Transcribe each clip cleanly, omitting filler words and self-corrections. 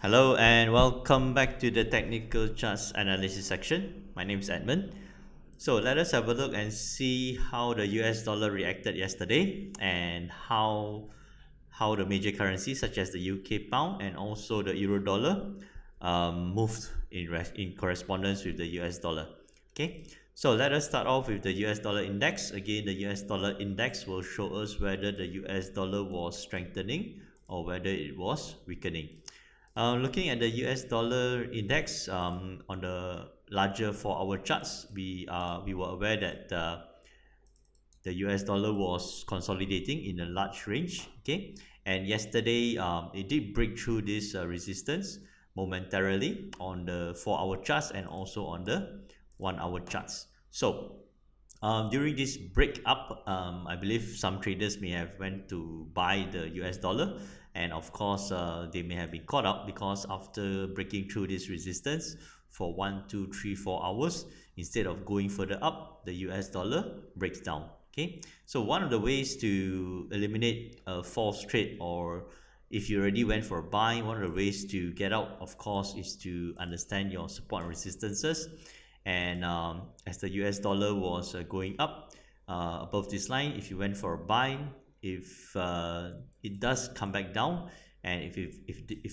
Hello and welcome back to the technical charts analysis section. My name is Edmund. So let us have a look and see how the US dollar reacted yesterday and how the major currencies such as the UK pound and also the euro dollar moved in correspondence with the US dollar. Okay, so let us start off with the US dollar index. Again, the US dollar index will show us whether the US dollar was strengthening or whether it was weakening. Looking at the US dollar index on the larger 4-hour charts, we were aware that the US dollar was consolidating in a large range. Okay, and yesterday it did break through this resistance momentarily on the 4-hour charts and also on the 1-hour charts. So during this break up, I believe some traders may have went to buy the US dollar, and of course they may have been caught up because after breaking through this resistance for 1, 2, 3, 4 hours, instead of going further up, the US dollar breaks down. Okay, so one of the ways to eliminate a false trade, or if you already went for a buy, one of the ways to get out, of course, is to understand your support and resistances. And as the US dollar was going up above this line, if you went for a buy, if it does come back down, and if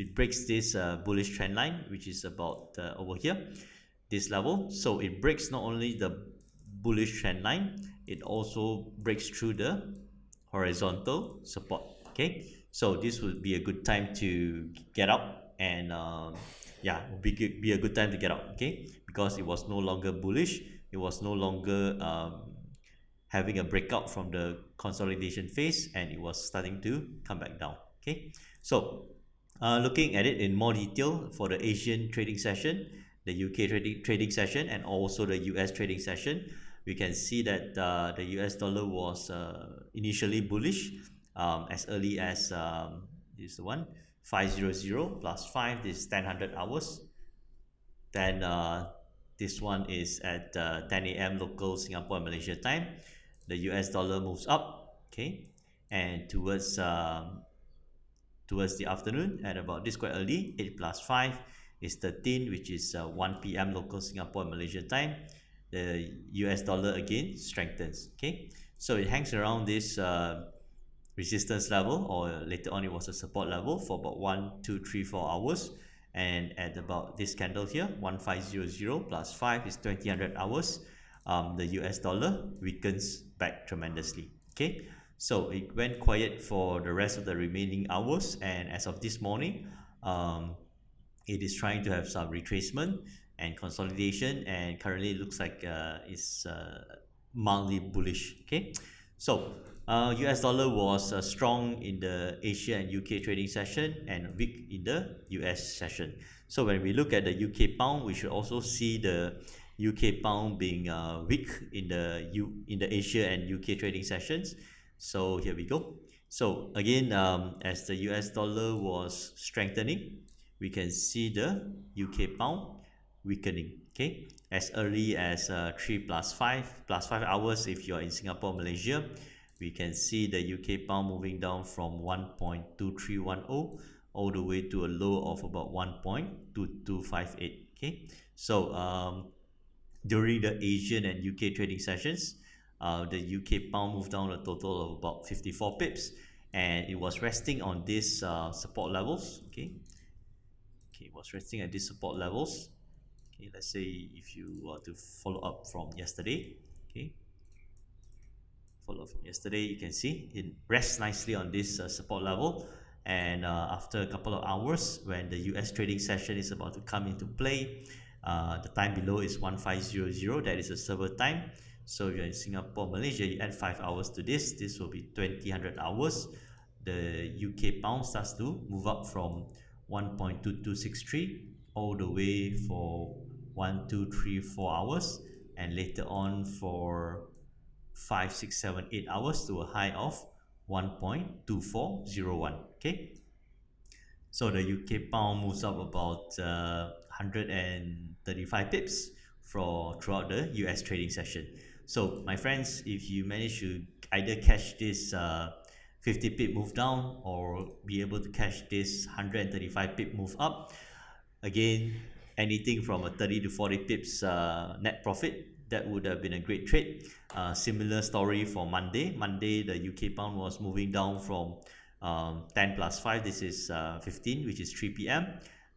it breaks this bullish trend line, which is about over here, this level, so it breaks not only the bullish trend line, it also breaks through the horizontal support. Okay, so this would be a good time to get out, and yeah, it would be a good time to get out. Okay, because it was no longer bullish, it was no longer having a breakout from the consolidation phase, and it was starting to come back down. Okay, so looking at it in more detail for the Asian trading session, the UK trading session, and also the US trading session, we can see that the US dollar was initially bullish as early as this is the one 500 plus 5, this is 1000 hours. Then this one is at 10 a.m. local Singapore and Malaysia time. The US dollar moves up, okay, and towards the afternoon at about this quite early, 8 plus 5 is 13, which is 1 p.m. local Singapore and Malaysia time. The US dollar again strengthens. Okay, so it hangs around this resistance level, or later on it was a support level, for about 1, 2, 3, 4 hours. And at about this candle here, 1500 plus 5 is 2000 hours. The US dollar weakens back tremendously. Okay, so it went quiet for the rest of the remaining hours, and as of this morning, it is trying to have some retracement and consolidation, and currently it looks like it's mildly bullish. Okay, so US dollar was strong in the Asia and UK trading session and weak in the US session. So when we look at the UK pound, we should also see the UK pound being weak in the Asia and UK trading sessions. So here we go. So again, as the US dollar was strengthening, we can see the UK pound weakening. Okay, as early as 3 plus 5 hours if you are in Singapore, Malaysia, we can see the UK pound moving down from 1.2310 all the way to a low of about 1.2258. Okay, so during the Asian and UK trading sessions, the UK pound moved down a total of about 54 pips, and it was resting on these support levels. Okay, it was resting at these support levels. Okay, let's say if you were to follow up from yesterday, okay, you can see it rests nicely on this support level. And after a couple of hours, when the US trading session is about to come into play, the time below is 1500, that is a server time. So if you're in Singapore, Malaysia, you add 5 hours to this will be 2000 hours. The UK pound starts to move up from 1.2263 all the way for 1, 2, 3, 4 hours, and later on for 5, 6, 7, 8 hours to a high of 1.2401. Okay, so the UK pound moves up about 135 pips throughout the US trading session. So my friends, if you manage to either catch this 50 pip move down or be able to catch this 135 pip move up. Again, anything from a 30 to 40 pips net profit, that would have been a great trade. Similar story for Monday. Monday, the UK pound was moving down from 10 plus 5. This is 15, which is 3 p.m.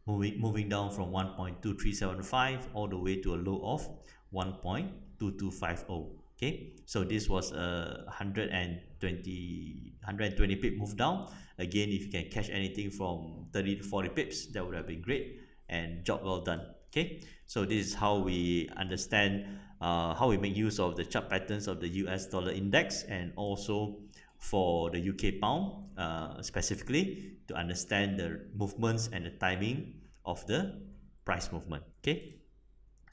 Moving down from 1.2375 all the way to a low of 1.2250. Okay, so this was a 120 pip move down. Again, if you can catch anything from 30 to 40 pips, that would have been great, and job well done. Okay, so this is how we understand how we make use of the chart patterns of the US dollar index, and also for the UK pound specifically, to understand the movements and the timing of the price movement. Okay,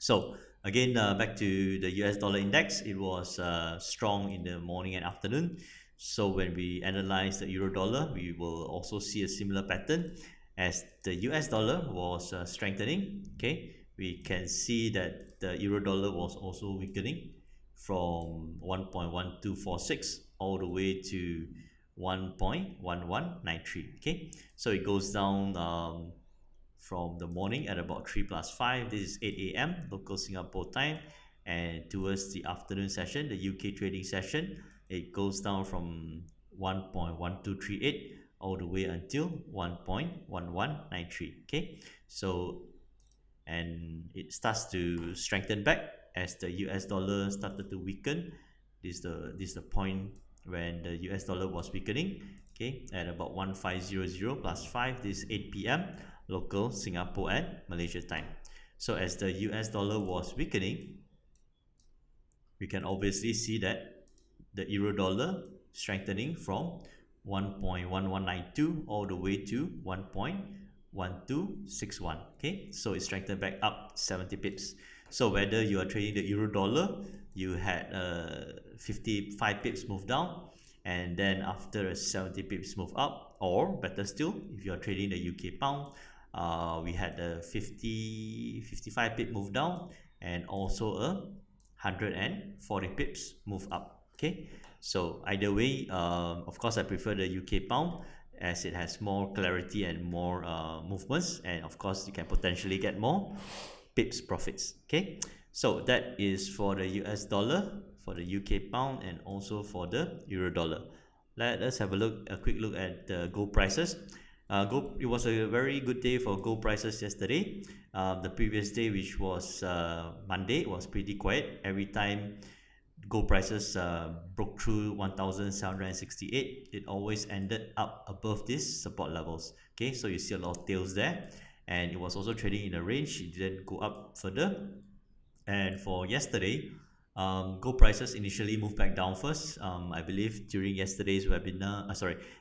so again, back to the US dollar index, it was strong in the morning and afternoon. So when we analyze the euro dollar, we will also see a similar pattern as the US dollar was strengthening. Okay, we can see that the euro dollar was also weakening from 1.1246 all the way to 1.1193. Okay, so it goes down from the morning at about 3 plus 5. This is 8 a.m. local Singapore time, and towards the afternoon session, the UK trading session, it goes down from 1.1238 all the way until 1.1193. Okay, so and it starts to strengthen back as the US dollar started to weaken. This is the point when the US dollar was weakening. Okay, at about 1500 plus 5. This is 8 p.m. local Singapore and Malaysia time. So as the US dollar was weakening, we can obviously see that the euro dollar strengthening from 1.1192 all the way to 1.1261. Okay, so it strengthened back up 70 pips. So whether you are trading the euro dollar, you had 55 pips move down, and then after a 70 pips move up, or better still, if you are trading the UK pound, we had a 55 pip move down, and also a 140 pips move up. Okay, so either way, of course I prefer the UK pound as it has more clarity and more movements, and of course you can potentially get more pips profits. Okay, so that is for the US dollar, for the UK pound, and also for the euro dollar. Let us have a quick look at the gold prices. Gold, it was a very good day for gold prices yesterday. The previous day, which was Monday, was pretty quiet. Every time gold prices broke through 1768, it always ended up above these support levels. Okay, so you see a lot of tails there, and it was also trading in a range. It didn't go up further. And for yesterday, gold prices initially moved back down first. I believe during yesterday's webinar,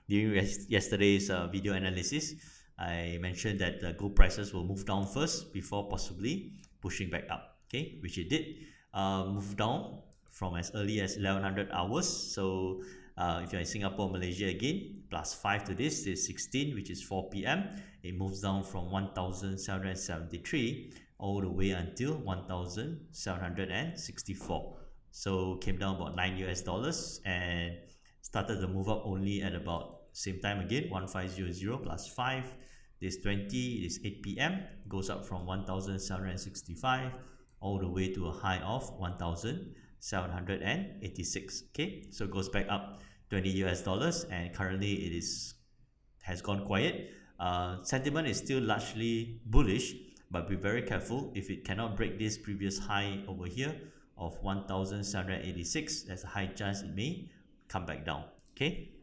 during yesterday's video analysis, I mentioned that the gold prices will move down first before possibly pushing back up. Okay, which it did. Move down from as early as 1100 hours. So if you're in Singapore, Malaysia again, plus 5 to this is 16, which is 4 p.m. It moves down from 1773 all the way until 1764. So came down about $9 and started to move up only at about same time again, 1500 plus 5. This 20 is 8 p.m. goes up from 1765 all the way to a high of 1786. Okay, so it goes back up $20, and currently it has gone quiet. Sentiment is still largely bullish, but be very careful. If it cannot break this previous high over here of 1786, there's a high chance it may come back down. Okay,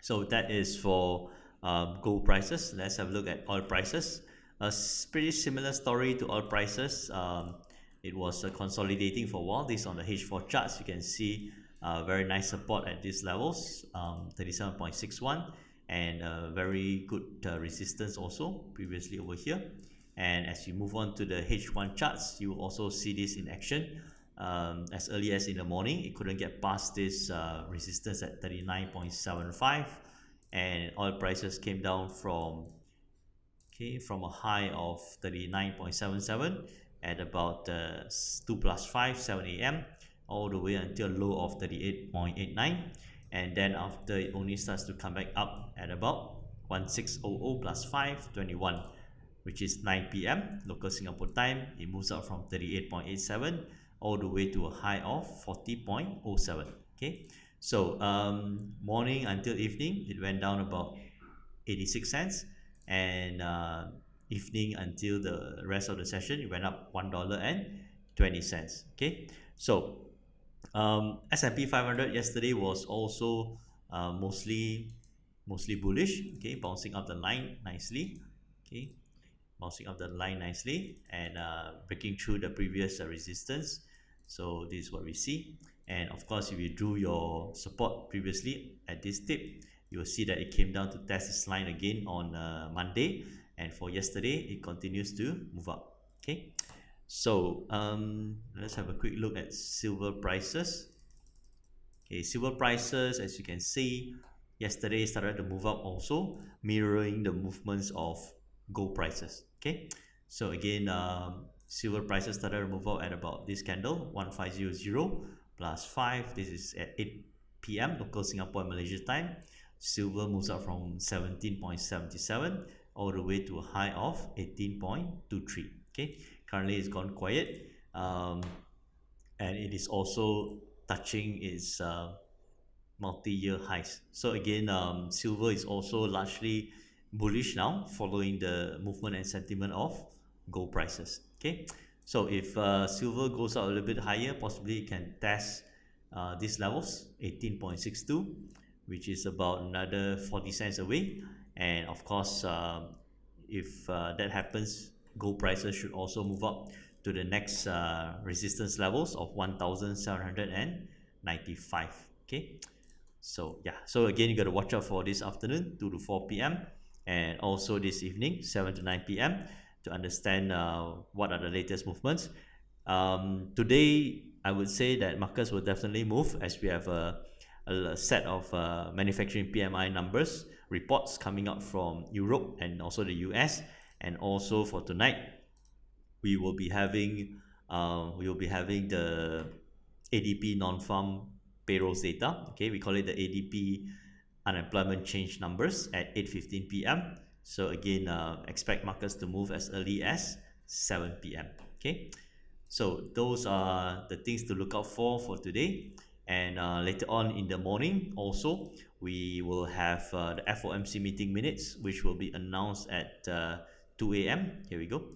so that is for gold prices. Let's have a look at oil prices. A pretty similar story to oil prices. It was consolidating for a while. This on the H4 charts, you can see very nice support at these levels, 37.61, and very good resistance also previously over here. And as you move on to the H1 charts, you will also see this in action. As early as in the morning, it couldn't get past this resistance at 39.75, and oil prices came down from a high of 39.77 at about 2 plus 5, 7 a.m. all the way until a low of 38.89. and then after it only starts to come back up at about 1600 plus 5 21, which is 9 p.m. local Singapore time. It moves up from 38.87 all the way to a high of 40.07. Okay, so morning until evening it went down about 86 cents, and evening until the rest of the session it went up $1.20. Okay, so S&P 500 yesterday was also mostly bullish. Okay, bouncing up the line nicely. Okay, bouncing up the line nicely and breaking through the previous resistance. So this is what we see. And of course, if you drew your support previously at this tip, you will see that it came down to test this line again on Monday, and for yesterday it continues to move up. Okay, so let's have a quick look at silver prices. Okay, silver prices, as you can see, yesterday started to move up also, mirroring the movements of gold prices. Okay, so again, silver prices started to move up at about this candle 1500 plus 5. This is at 8 p.m. local Singapore and Malaysia time. Silver moves up from 17.77 all the way to a high of 18.23. Okay, currently it's gone quiet, and it is also touching its multi-year highs. So again, silver is also largely bullish now, following the movement and sentiment of gold prices. Okay, so if silver goes out a little bit higher, possibly it can test these levels 18.62, which is about another 40 cents away. And of course, if that happens, gold prices should also move up to the next resistance levels of 1795. Okay, so yeah, so again, you got to watch out for this afternoon 2 to 4 p.m. and also this evening 7 to 9 p.m. to understand what are the latest movements. Today I would say that markets will definitely move, as we have a set of manufacturing PMI numbers reports coming out from Europe and also the US. And also for tonight we will be having the ADP non-farm payrolls data. Okay, we call it the ADP unemployment change numbers at 8:15 p.m. So again, expect markets to move as early as 7 p.m. Okay, so those are the things to look out for today. And later on in the morning also we will have the FOMC meeting minutes, which will be announced at 2 a.m. Here we go,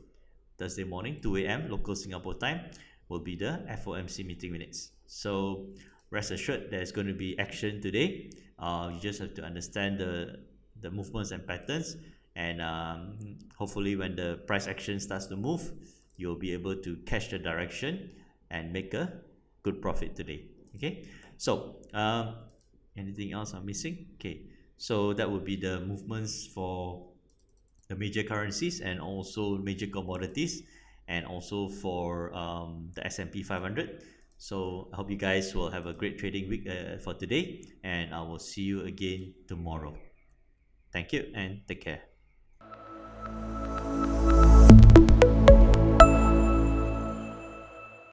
Thursday morning 2 a.m. local Singapore time will be the FOMC meeting minutes. So rest assured there's going to be action today. You just have to understand the movements and patterns, and hopefully when the price action starts to move, you'll be able to catch the direction and make a good profit today. Okay, so anything else I'm missing? Okay, so that would be the movements for the major currencies and also major commodities, and also for the S&P 500. So I hope you guys will have a great trading week for today, and I will see you again tomorrow. Thank you and take care.